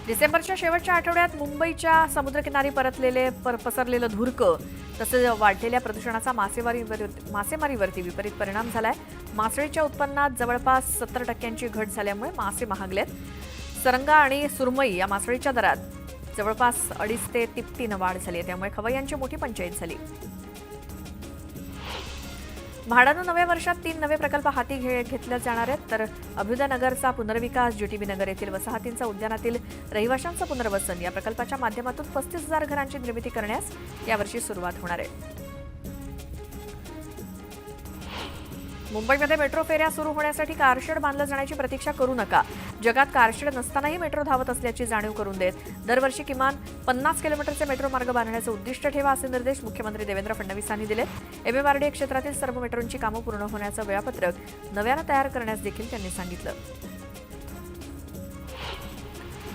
डिसेंबरच्या शेवटच्या आठवड्यात मुंबईच्या समुद्रकिनारी पसरलेलं धुरकं तसेच वाढलेल्या प्रदूषणाचा मासेमारीवरती विपरीत परिणाम झालाय। मासळीच्या उत्पन्नात जवळपास 70% घट झाल्यामुळे मासे महागलेत। सरंगा आणि सुरमई या मासळीच्या दरात जवळपास 2.5 ते 3 वाढ झाली आहे, त्यामुळे खवय्यांची मोठी पंचायत झाली। म्हाडानं नव्या वर्षात 3 नवे प्रकल्प हाती घेतले जाणार आहेत, तर अभ्युदयनगरचा पुनर्विकास, जीटीबी नगर येथील वसाहतींचा उद्यानातील रहिवाशांचं पुनर्वसन या प्रकल्पाच्या माध्यमातून 35,000 घरांची निर्मिती करण्यास यावर्षी सुरुवात होणार आहे। मुंबईमध्ये मेट्रो फेऱ्या सुरू होण्यासाठी कारशेड बांधलं जाण्याची प्रतीक्षा करू नका। जगात कारशेड नसतानाही मेट्रो धावत असल्याची जाणीव करून देत दरवर्षी किमान 50 किलोमीटरचे मेट्रो मार्ग बांधण्याचे उद्दिष्ट ठेवा, असे निर्देश मुख्यमंत्री देवेंद्र फडणवीस यांनी दिले। एमएमआरडीए क्षेत्रातील सर्व मेट्रोंची कामं पूर्ण होण्याचं वेळापत्रक नव्यानं तयार करण्यास देखील त्यांनी सांगितलं।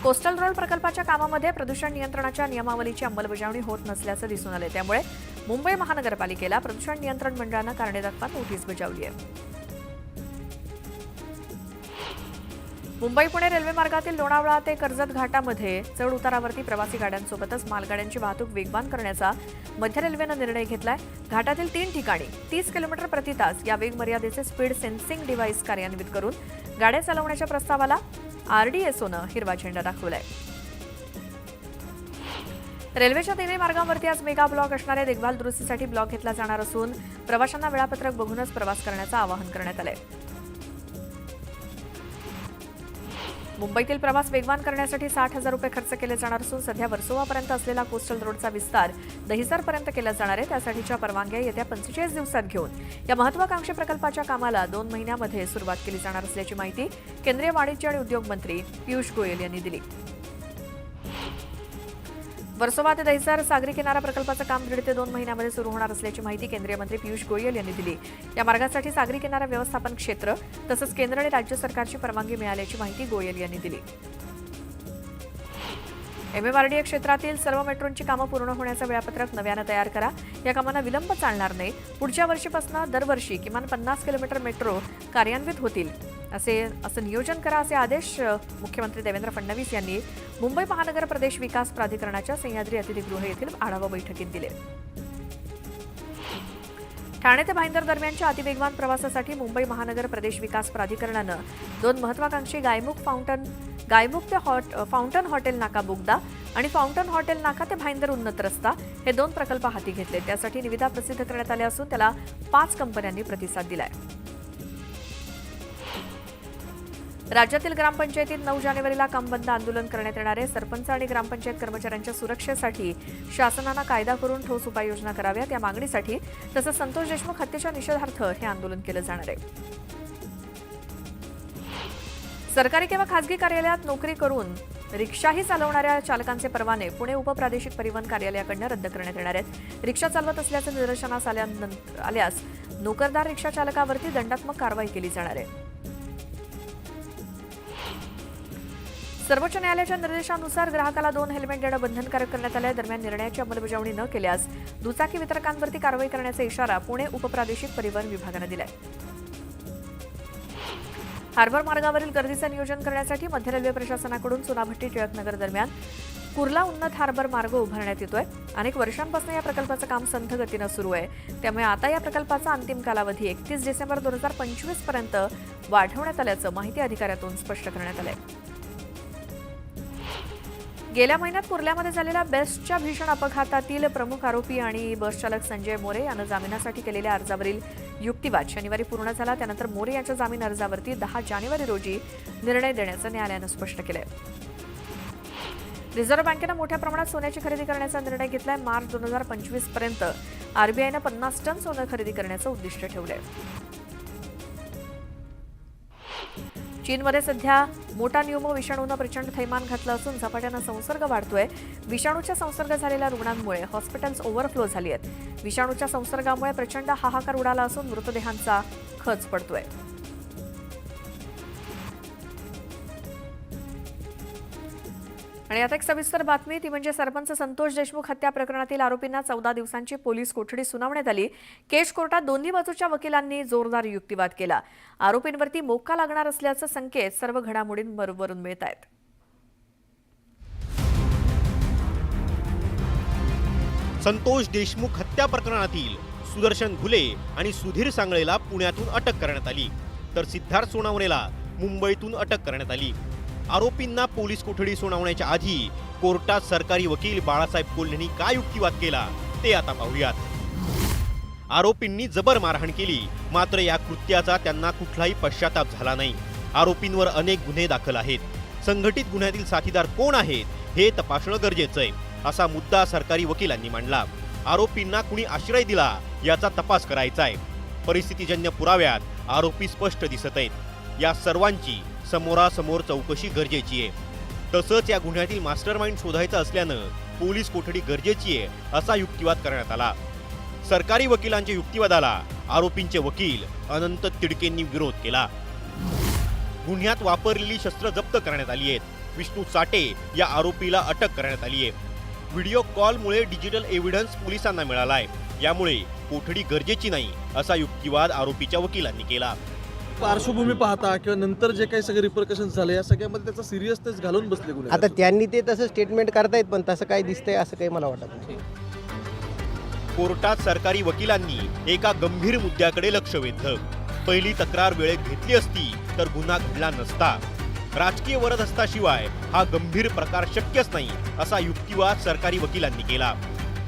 कोस्टल रोड प्रकल्पाच्या कामामध्ये प्रदूषण नियंत्रणाच्या नियमावलीची अंमलबजावणी होत नसल्याचं दिसून आले, त्यामुळे मुंबई महानगरपालिकेला प्रदूषण नियंत्रण मंडळानं कारणे नोटीस बजावली आहे। मुंबई पुणे रेल्वे मार्गातील लोणावळा ते कर्जत घाटामध्ये चढ उतारावरती प्रवासी गाड्यांसोबतच मालगाड्यांची वाहतूक वेगवान करण्याचा मध्य रेल्वेनं निर्णय घेतलाय। घाटातील 3 ठिकाणी 30 किलोमीटर प्रति तास या वेग मर्यादेचे स्पीड सेन्सिंग डिव्हाइस कार्यान्वित करून गाड्या चालवण्याच्या प्रस्तावाला आरडीएसओनं हिरवा झेंडा दाखवलाय। रेल्वेच्या 3 मार्गांवरती आज मेगा ब्लॉक असणाऱ्या देखभाल दुरुस्तीसाठी ब्लॉक घेतला जाणार असून प्रवाशांना वेळापत्रक बघूनच प्रवास करण्याचं आवाहन करण्यात आलंय। मुंबईतील प्रवास वेगवान करण्यासाठी 60,000 रुपये खर्च केले जाणार असून सध्या वर्सोवापर्यंत असलेला कोस्टल रोडचा विस्तार दहिसरपर्यंत केला जाणार आहे। त्यासाठीच्या परवानग्या येत्या 45 दिवसात घेऊन या महत्त्वाकांक्षी प्रकल्पाच्या कामाला 2 महिन्यांमध्ये सुरुवात केली जाणार असल्याची माहिती केंद्रीय वाणिज्य आणि उद्योग मंत्री पियुष गोयल यांनी दिली। वर्सोवा ते दहिसर सागरी किनारा प्रकल्पाचं काम 1.5 ते 2 महिन्यांमध्ये सुरू होणार असल्याची माहिती केंद्रीय मंत्री पियुष गोयल यांनी दिली। या मार्गासाठी सागरी किनारा व्यवस्थापन क्षेत्र तसंच केंद्र आणि राज्य सरकारची परवानगी मिळाल्याची माहिती गोयल यांनी दिली। एमएमआरडीए क्षेत्रातील सर्व मेट्रोंची कामं पूर्ण होण्याचं वेळापत्रक नव्यानं तयार करा। या कामांना विलंब चालणार नाही। पुढच्या वर्षीपासून दरवर्षी किमान 50 किलोमीटर मेट्रो कार्यान्वित होतील असं नियोजन करा, असे आदेश मुख्यमंत्री देवेंद्र फडणवीस यांनी मुंबई महानगर प्रदेश विकास प्राधिकरणाच्या सह्याद्री अतिथीगृह येथील आढावा बैठकीत दिले। ठाणे ते भाईंदर दरम्यानच्या अतिवेगवान प्रवासासाठी मुंबई महानगर प्रदेश विकास प्राधिकरणानं 2 महत्त्वाकांक्षी गायमुख ते फाउंटन हॉटेल नाका बोगदा आणि फाउंटन हॉटेल नाका ते भाईंदर उन्नत रस्ता हे 2 प्रकल्प हाती घेतले। त्यासाठी निविदा प्रसिद्ध करण्यात आल्या असून त्याला 5 कंपन्यांनी प्रतिसाद दिलाय। राज्यातील ग्रामपंचायतीत 9 जानेवारीला कामबंद आंदोलन करण्यात येणार आहे। सरपंच आणि ग्रामपंचायत कर्मचाऱ्यांच्या सुरक्षेसाठी शासनानं कायदा करून ठोस उपाययोजना कराव्यात या मागणीसाठी तसंच संतोष देशमुख हत्येच्या निषेधार्थ हे आंदोलन केलं जाणार आहे। सरकारी किंवा खासगी कार्यालयात नोकरी करून रिक्षाही चालवणाऱ्या चालकांचे परवाने पुणे उपप्रादेशिक परिवहन कार्यालयाकडून रद्द करण्यात येणार आहेत। रिक्षा चालवत असल्याचं निदर्शनास आल्यास नोकरदार रिक्षा चालकावरती दंडात्मक कारवाई केली जाणार आहे। सर्वोच्च न्यायालयाच्या निर्देशानुसार ग्राहकाला 2 हेल्मेट देणं बंधनकारक करण्यात आलं आहे। दरम्यान निर्णयाची अंमलबजावणी न केल्यास दुचाकी वितरकांवरती कारवाई करण्याचा इशारा पुणे उपप्रादेशिक परिवहन विभागानं दिलाय। हार्बर मार्गावरील गर्दीचं नियोजन करण्यासाठी मध्य रेल्वे प्रशासनाकडून चुनाभट्टी टिळकनगर दरम्यान कुर्ला उन्नत हार्बर मार्ग उभारण्यात येतोय। अनेक वर्षांपासून या प्रकल्पाचं काम संथ गतीनं सुरू आहे, त्यामुळे आता या प्रकल्पाचा अंतिम कालावधी 31 डिसेंबर 2025 पर्यंत वाढवण्यात आल्याचं माहिती अधिकाऱ्यातून स्पष्ट करण्यात आलंय। गेल्या महिन्यात कुर्ल्यामध्ये झालेल्या बेस्टच्या भीषण अपघातातील प्रमुख आरोपी आणि बस चालक संजय मोरे यानं जामिनासाठी केलेल्या अर्जावरील युक्तिवाद शनिवारी पूर्ण झाला। त्यानंतर मोरे यांच्या जामीन अर्जावरती 10 जानेवारी रोजी निर्णय देण्याचं न्यायालयानं स्पष्ट केलंय। रिझर्व्ह बँकेनं मोठ्या प्रमाणात सोन्याची खरेदी करण्याचा निर्णय घेतलाय। मार्च 2025 पर्यंत आरबीआयनं 50 टन सोनं खरेदी करण्याचं उद्दिष्ट ठेवलंय। चीनमध्ये सध्या मोठा न्यूमो विषाणूनं प्रचंड थैमान घातलं असून झपाट्यानं संसर्ग वाढतोय। विषाणूचा संसर्ग झालेल्या रुग्णांमुळे हॉस्पिटल्स ओव्हरफ्लो झाली आहेत। विषाणूच्या संसर्गामुळे प्रचंड हाहाकार उडाला असून मृतदेहांचा खच पडतोय। आणि आता एक सविस्तर बातमी, ती म्हणजे सरपंच संतोष देशमुख हत्या प्रकरणातील आरोपींना 14 दिवसांची पोलीस कोठडी सुनावण्यात आली। केस कोर्टात दोन्ही बाजूच्या वकिलांनी जोरदार युक्तिवाद केला। आरोपींवरती मोक्का लागणार असल्याचे संकेत सर्व घडामोडींवरून मिळत आहेत। संतोष देशमुख हत्या प्रकरणातील सुदर्शन घुले आणि सुधीर सांगळेला पुण्यातून अटक करण्यात आली, तर सिद्धार्थ सोनावणेला मुंबईतून अटक करण्यात आली। आरोपींना पोलीस कोठडी सुनावण्याच्या आधी कोर्टात सरकारी वकील बाळासाहेब कोल्हेंनी काय युक्तिवाद केला ते आता पाहूयात। आरोपींनी जबर मारहाण केली, मात्र या कृत्याचा त्यांना कुठलाही पश्चाताप झाला नाही। आरोपींवर अनेक गुन्हे दाखल आहेत। संघटित गुन्ह्यातील साथीदार कोण आहेत हे तपासणं गरजेचं आहे, असा मुद्दा सरकारी वकिलांनी मांडला। आरोपींना कुणी आश्रय दिला याचा तपास करायचा आहे। परिस्थितीजन्य पुराव्यात आरोपी स्पष्ट दिसत आहेत। या सर्वांची समोरासमोर चौकशी गरजेची आहे। तसंच या गुन्ह्यातील मास्टरमाइंड शोधायचा असल्यानं पोलीस कोठडी गरजेची आहे, असा युक्तिवाद करण्यात आला। सरकारी वकिलांच्या युक्तिवादाला आरोपींचे वकील अनंत तिडकेंनी विरोध केला। गुन्ह्यात वापरलेली शस्त्र जप्त करण्यात आली आहेत। विष्णू चाटे या आरोपीला अटक करण्यात आली आहे। व्हिडिओ कॉलमुळे डिजिटल एव्हिडन्स पोलिसांना मिळाला आहे, यामुळे कोठडी गरजेची नाही, असा युक्तिवाद आरोपीच्या वकिलांनी केला। पार्श्वभूमी पाहता किंवा नंतर जे काही सगळे रिपरकशन झाले या सगळ्यामध्ये त्याचा सिरियसनेस घालून बसले गुन्हे। आता त्यांनी ते तसं स्टेटमेंट करतायत, पण तसं काही दिसतंय असं काही मला वाटत नाही। कोर्टात सरकारी वकिलांनी एका गंभीर मुद्द्याकडे लक्ष वेधलं। पहिली तक्रार वेळेत घेतली असती तर गुन्हा घडला नसता। राजकीय वरदहस्ताशिवाय हा गंभीर प्रकार शक्यच नाही, असा युक्तिवाद सरकारी वकिलांनी केला।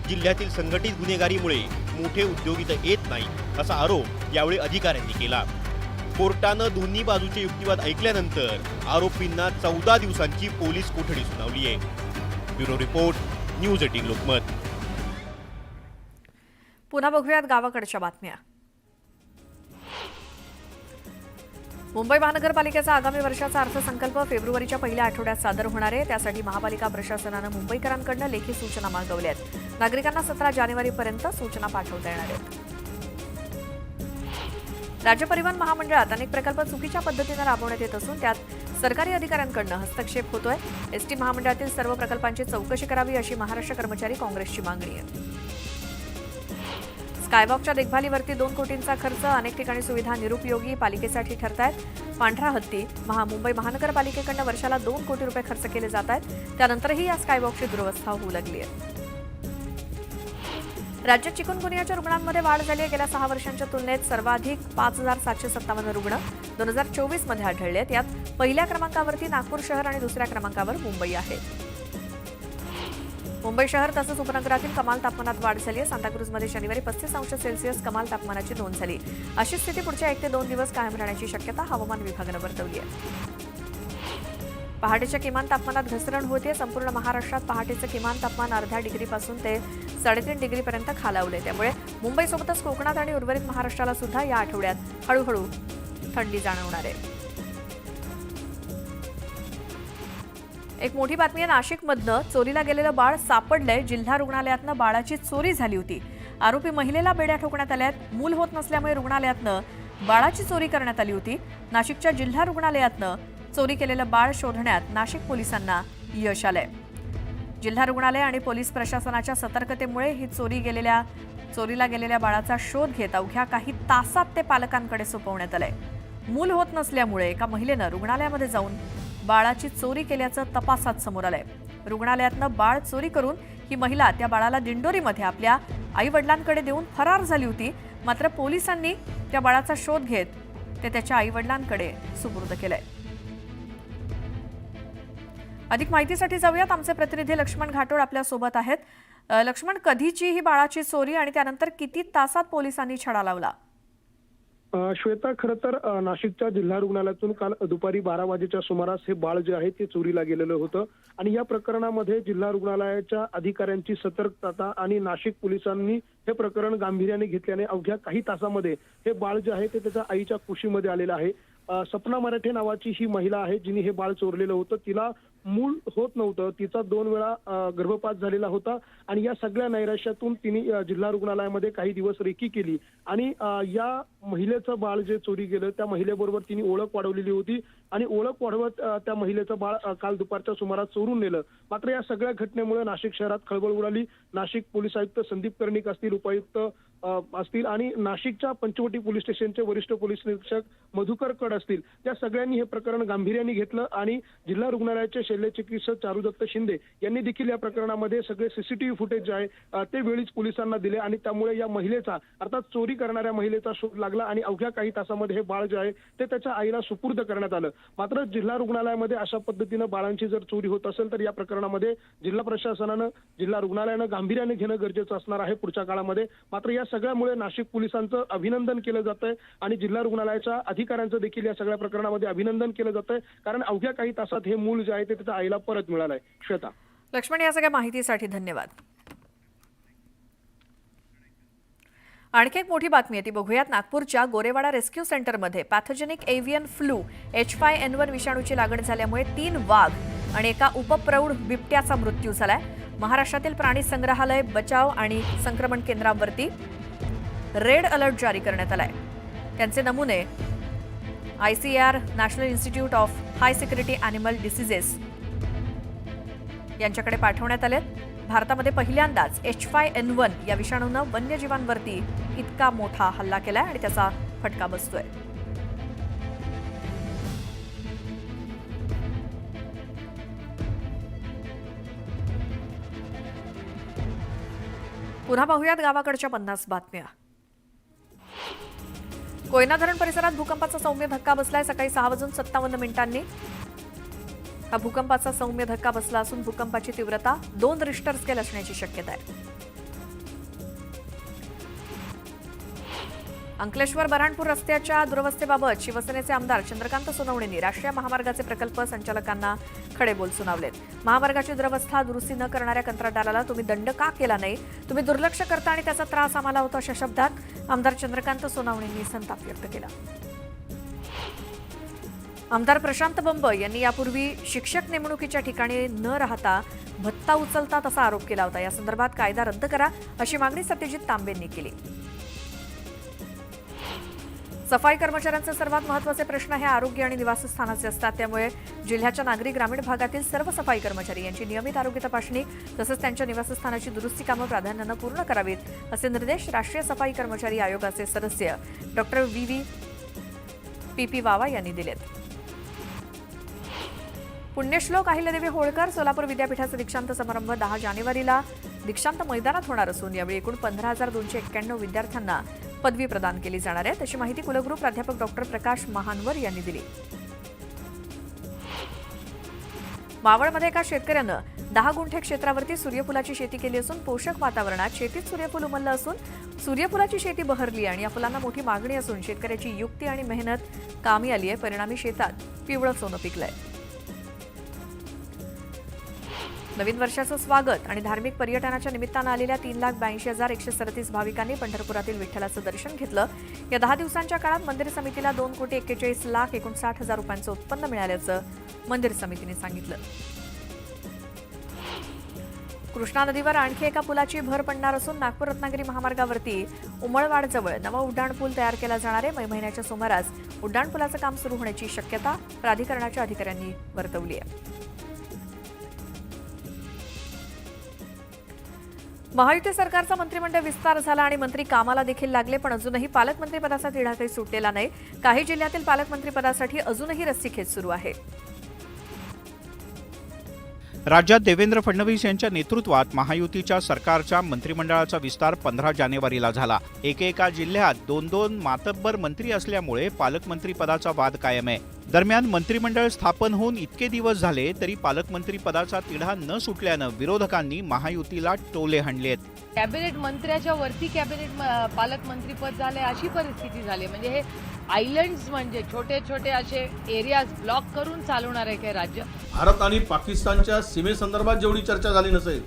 जिल्ह्यातील संघटित गुन्हेगारीमुळे मोठे उद्योग इथं येत नाही, असा आरोप यावेळी अधिकाऱ्यांनी केला। कोर्टानं दोन्ही बाजूचे युक्तिवाद ऐकल्यानंतर आरोपींना 14 दिवसांची पोलीस कोठडी सुनावली आहे। Bureau report, news 18 Lokmat. पुन्हा बघूयात गावाकडच्या बातम्या। मुंबई महानगरपालिकेचा आगामी वर्षाचा अर्थसंकल्प फेब्रुवारीच्या पहिल्या आठवड्यात सादर होणार आहे। त्यासाठी महापालिका प्रशासनानं मुंबईकरांकडून लेखी सूचना मागवल्या आहेत। नागरिकांना 17 जानेवारीपर्यंत सूचना पाठवता येणार आहेत। राज्य परिवहन महामंडळात अनेक प्रकल्प चुकीच्या पद्धतीने राबवण्यात येत असून त्यात सरकारी अधिकाऱ्यांकडून हस्तक्षेप होतोय। एसटी महामंडळातील सर्व प्रकल्पांची चौकशी करावी, अशी महाराष्ट्र कर्मचारी काँग्रेसची मागणी आहे। स्कायवॉकच्या देखभालीवरती 2 कोटींचा खर्च, अनेक ठिकाणी सुविधा निरुपयोगी, पालिकेसाठी ठरतायत। पांढरा हत्ती मुंबई महानगरपालिकेकडून वर्षाला 2 कोटी रुपये खर्च केले जात आहेत। त्यानंतरही या स्कायवॉकची दुरवस्था होऊ लागली आहे। राज्यात चिकुनगुनियाच्या रुग्णांमध्ये वाढ झाली आहे। गेल्या 6 वर्षांच्या तुलनेत सर्वाधिक 5757 रुग्ण 2024 मध्ये आढळले आहेत। यात पहिल्या क्रमांकावरती नागपूर शहर आणि दुसऱ्या क्रमांकावर मुंबई आहे। मुंबई शहर तसंच उपनगरातील कमाल तापमानात वाढ झाली आहे। सांताक्रूजमध्ये शनिवारी 35 अंश सेल्सिअस कमाल तापमानाची नोंद झाली। अशी स्थिती पुढच्या 1 ते 2 दिवस कायम राहण्याची शक्यता हवामान विभागानं वर्तवली आहे। पहाटेच्या किमान तापमानात घसरण होते। संपूर्ण महाराष्ट्रात पहाटेचं किमान तापमान अर्ध्या डिग्रीपासून ते 3.5 डिग्रीपर्यंत खालावले। त्यामुळे मुंबईसोबतच कोकणात आणि उर्वरित महाराष्ट्राला सुद्धा या आठवड्यात हळूहळू थंडी जाणवणार आहे। एक मोठी बातमी आहे। नाशिकमधनं चोरीला गेलेलं बाळ सापडलंय। जिल्हा रुग्णालयातनं बाळाची चोरी झाली होती। आरोपी महिलेला बेड्या ठोकण्यात आल्यात। मूल होत नसल्यामुळे रुग्णालयातनं बाळाची चोरी करण्यात आली होती। नाशिकच्या जिल्हा रुग्णालयातनं चोरी केलेलं बाळ शोधण्यात नाशिक पोलिसांना यश आलंय। जिल्हा रुग्णालय आणि पोलीस प्रशासनाच्या सतर्कतेमुळे ही चोरीला गेलेल्या बाळाचा शोध घेत अवघ्या काही तासात ते पालकांकडे सोपवण्यात आलंय। मूल होत नसल्यामुळे एका महिलेनं रुग्णालयामध्ये जाऊन बाळाची चोरी केल्याचं तपासात समोर आलंय। रुग्णालयातनं बाळ चोरी करून ही महिला त्या बाळाला दिंडोरीमध्ये आपल्या आई वडिलांकडे देऊन फरार झाली होती। मात्र पोलिसांनी त्या बाळाचा शोध घेत ते त्याच्या आई वडिलांकडे सुपूर्द केलंय। अधिक माहितीसाठी जाऊयात। आमचे प्रतिनिधी लक्ष्मण घाटोळ आपल्या सोबत आहेत। लक्ष्मण, कधीची ही बाळाची चोरी आणि त्यानंतर किती तासात पोलिसांनी छडा लावला? श्वेता, खरं तर नाशिकच्या जिल्हा रुग्णालयातून काल दुपारी 12 वाजेच्या सुमारास हे बाळ जे आहे ते चोरीला गेलेलं होतं आणि या प्रकरणामध्ये जिल्हा रुग्णालयाच्या अधिकाऱ्यांची सतर्कता आणि नाशिक पोलिसांनी हे प्रकरण गांभीर्याने घेतल्याने अवघ्या काही तासामध्ये हे बाळ जे आहे ते त्याच्या आईच्या कुशीमध्ये आलेलं आहे। सपना मराठे नावाची ही महिला आहे जिने हे बाळ चोरलेलं होतं। तिला मूल होत नव्हतं। तिचा 2 वेळा गर्भपात झालेला होता आणि या सगळ्या नैराश्यातून तिने जिल्हा रुग्णालयामध्ये काही दिवस रेकी केली आणि या महिलेचं बाळ जे चोरी गेलं त्या महिलेबरोबर तिने ओळख वाढवलेली होती आणि ओळख वाढवत त्या महिलेचं बाळ काल दुपारच्या सुमारास चोरून नेलं। मात्र या सगळ्या घटनेमुळे नाशिक शहरात खळबळ उडाली। नाशिक पोलीस आयुक्त संदीप कर्णिक असतील, उपायुक्त असतील आणि नाशिकच्या पंचवटी पोलीस स्टेशनचे वरिष्ठ पोलीस निरीक्षक मधुकर कड असतील, त्या सगळ्यांनी हे प्रकरण गांभीर्याने घेतलं आणि जिल्हा रुग्णालयाचे शल्यचिकित्सक चारुदत्त शिंदे यांनी देखील या प्रकरणामध्ये सगळे सीसीटीव्ही फुटेज जे आहे ते वेळीच पोलिसांना दिले आणि त्यामुळे या महिलेचा अर्थात चोरी करणाऱ्या महिलेचा शोध लागला आणि अवघ्या काही तासामध्ये हे बाळ जे आहे ते त्याच्या आईला सुपूर्द करण्यात आलं। मात्र जिल्हा रुग्णालयामध्ये अशा पद्धतीनं बाळांची जर चोरी होत असेल तर या प्रकरणामध्ये जिल्हा प्रशासनानं जिल्हा रुग्णालयानं गांभीर्याने घेणं गरजेचं असणार आहे पुढच्या काळामध्ये। मात्र या सगळ्यामुळे नाशिक पोलिसांचं अभिनंदन केलं जातंय आणि जिल्हा रुग्णालयाच्या अधिकाऱ्यांचं देखील या सगळ्या प्रकरणामध्ये अभिनंदन केलं जातंय, कारण अवघ्या काही तासात हे मूल जे आहे ते त्याच्या आईला परत मिळालंय। श्वेता, लक्ष्मण, या सगळ्या माहितीसाठी धन्यवाद। आणखी एक मोठी बातमी आहे ती बघूयात। नागपूरच्या गोरेवाडा रेस्क्यू सेंटरमध्ये पॅथोजेनिक एव्हियन फ्लू H5N1 विषाणूची लागण झाल्यामुळे 3 वाघ आणि एका उपप्रौढ बिबट्याचा मृत्यू झालाय। महाराष्ट्रातील प्राणी संग्रहालय, बचाव आणि संक्रमण केंद्रावरती रेड अलर्ट जारी करण्यात आलाय। त्यांचे नमुने ICAR national institute of high security animal diseases यांच्याकडे पाठवण्यात आलेत। भारतामध्ये पहिल्यांदाच H5N1 या विषाणूनं वन्यजीवांवरती इतका मोठा हल्ला केलाय आणि त्याचा फटका बसतोय। पुन्हा पाहूयात गावाकडच्या 50 बातम्या। कोयना धरण परिसरात भूकंपाचा सौम्य धक्का बसलाय। सकाळी 6:57 हा भूकंपाचा सौम्य धक्का बसला असून भूकंपाची तीव्रता 2 रिश्टर स्केल असण्याची शक्यता आहे। अंकलेश्वर बऱ्हाणपूर रस्त्याच्या दुरवस्थेबाबत शिवसेनेचे आमदार चंद्रकांत सोनवणेंनी राष्ट्रीय महामार्गाचे प्रकल्प संचालकांना खडेबोल सुनावलेत। महामार्गाची दुरवस्था दुरुस्ती न करणाऱ्या कंत्राटदाराला तुम्ही दंड का केला नाही, तुम्ही दुर्लक्ष करता आणि त्याचा त्रास आम्हाला होतो, अशा शब्दात आमदार चंद्रकांत सोनवणेंनी संताप व्यक्त केला। आमदार प्रशांत बंब यांनी यापूर्वी शिक्षक नेमणुकीच्या ठिकाणी न राहता भत्ता उचलतात असा आरोप केला होता। या संदर्भात कायदा रद्द करा अशी मागणी सत्यजित तांबेंनी केली। सफाई कर्मचाऱ्यांचे सर्वात महत्त्वाचे प्रश्न हे आरोग्य आणि निवासस्थानाचे असतात। त्यामुळे जिल्ह्याच्या नागरी ग्रामीण भागातील सर्व सफाई कर्मचारी यांची नियमित आरोग्य तपासणी तसंच त्यांच्या निवासस्थानाची दुरुस्ती कामं प्राधान्यानं पूर्ण करावीत असे निर्देश राष्ट्रीय सफाई कर्मचारी आयोगाचे सदस्य डॉक्टर PP वावा यांनी दिलेत। पुण्यश्लोक अहिल्यादेवी होळकर सोलापूर विद्यापीठाचा दीक्षांत समारंभ 10 जानेवारीला दीक्षांत मैदानात होणार असून यावेळी एकूण 15,291 विद्यार्थ्यांना पदवी प्रदान केली जाणार आहे, अशी माहिती कुलगुरू प्राध्यापक डॉक्टर प्रकाश महानवर यांनी दिली। मावळमध्ये एका शेतकऱ्यानं 10 गुंठे क्षेत्रावरती सूर्यफुलाची शेती केली असून पोषक वातावरणात शेतीत सूर्यफूल उमललं असून सूर्यफुलाची शेती बहरली आणि या फुलांना मोठी मागणी असून शेतकऱ्याची युक्ती आणि मेहनत कामी आली आहे। परिणामी शेतात पिवळं सोनं पिकलंय। नवीन वर्षाचं स्वागत आणि धार्मिक पर्यटनाच्या निमित्तानं आलेल्या 3,82,137 भाविकांनी पंढरपुरातील विठ्ठलाचं दर्शन घेतलं। या 10 दिवसांच्या काळात मंदिर समितीला 2,41,59,60,000 रुपयांचं उत्पन्न मिळाल्याचं मंदिर समितीने सांगितलं। कृष्णा नदीवर आणखी एका पुलाची भर पडणार असून नागपूर रत्नागिरी महामार्गावरती उमळवाडजवळ नवा उड्डाणपूल तयार केला जाणार आहे। मे महिन्याच्या सुमारास उड्डाणपुलाचं काम सुरू होण्याची शक्यता प्राधिकरणाच्या अधिकाऱ्यांनी वर्तवली आहे। महायुती सरकारचा मंत्रिमंडळ विस्तार झाला आणि मंत्री कामाला देखील लागले, पण अजूनही पालकमंत्रीपदाचा तिढा काही सुटलेला नाही। काही जिल्ह्यातील पालकमंत्रीपदासाठी अजूनही रस्सीखेच सुरू आहे। राज्यात देवेंद्र फडणवीस यांच्या नेतृत्वात महायुतीच्या सरकारच्या मंत्रिमंडळाचा विस्तार 15 जानेवारीला झाला। एकेका जिल्ह्यात 2-2 मातब्बर मंत्री असल्यामुळे पालकमंत्रीपदाचा वाद कायम आहे। दरम्यान मंत्रिमंडळ स्थापन होऊन इतके दिवस झाले तरी पालकमंत्रीपदाचा तिढा न सुटल्यानं विरोधकांनी महायुतीला टोले हाणलेत। कॅबिनेट मंत्र्याच्या वरती कॅबिनेट पालकमंत्रीपद झाले अशी परिस्थिती झाली। म्हणजे हे आयलंड्स म्हणजे छोटे छोटे असे एरियाज ब्लॉक करून चालवणार आहे काय राज्य? भारत आणि पाकिस्तानच्या सीमेसंदर्भात जेवढी चर्चा झाली नसेल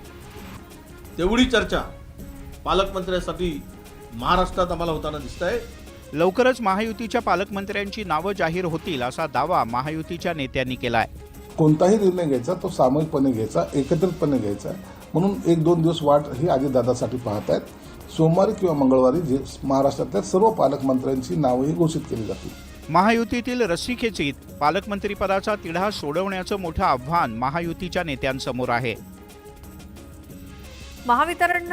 तेवढी चर्चा पालकमंत्र्यासाठी महाराष्ट्रात आम्हाला होताना दिसतंय। लवकरच महायुतीच्या पालकमंत्र्यांची नावं जाहीर होतील असा दावा महायुतीच्या नेत्यांनी केलाय। कोणताही निर्णय घ्यायचा तो सामूहिकपणे घ्यायचा, एकत्रितपणे घ्यायचा, म्हणून 1-2 दिवस वाट ही अजितदादासाठी पाहत आहेत। सोमवारी किंवा मंगळवारी जे महाराष्ट्रातल्या सर्व पालकमंत्र्यांची नावंही घोषित केली जातील। महायुतीतील रस्सीखेचीत पालकमंत्रीपदाचा तिढा सोडवण्याचं मोठं आव्हान महायुतीच्या नेत्यांसमोर आहे। महावितरण